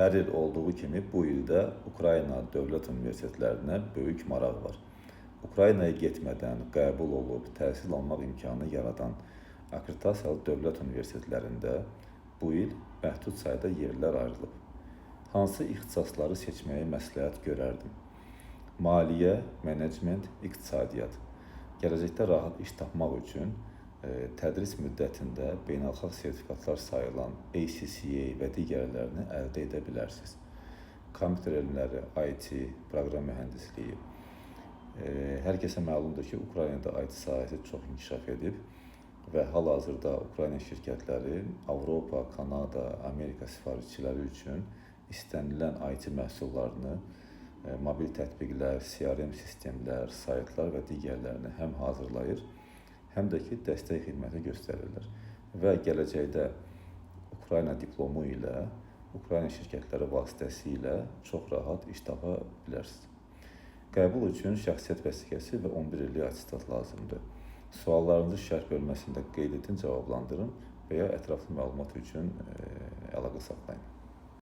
Hər il olduğu kimi bu ildə Ukrayna dövlət universitetlərinə böyük maraq var. Ukraynaya getmədən qəbul olub təhsil almaq imkanı yaradan akkreditasiyalı dövlət universitetlərində bu il məhdud sayda yerlər ayrılıb. Hansı ixtisasları seçməyi məsləhət görərdim? Maliyyə, menecment, iqtisadiyyat. Gələcəkdə rahat iş tapmaq üçün tədris müddətində beynəlxalq sertifikatlar sayılan ACCA və digərlərini əldə edə bilərsiniz. Kompüter elmləri, IT, proqram mühəndisliyi. Hər kəsə məlumdur ki, Ukraynada IT sahəsi çox inkişaf edib və hal-hazırda Ukrayna şirkətləri Avropa, Kanada, Amerika sifarişçiləri üçün istənilən IT məhsullarını, mobil tətbiqlər, CRM sistemlər, saytlar və digərlərini həm hazırlayır, həm də ki, dəstək xidməti göstərirlər. Və gələcəkdə Ukrayna diplomu ilə, Ukrayna şirkətləri vasitəsilə çox rahat iş tapa bilərsiniz. Qəbul üçün şəxsiyyət vəsiqəsi və 11 illik attestat lazımdır. Suallarınızı şərh bölməsində qeyd edin, cavablandırın və ya ətraflı məlumat üçün əlaqə saxlayın.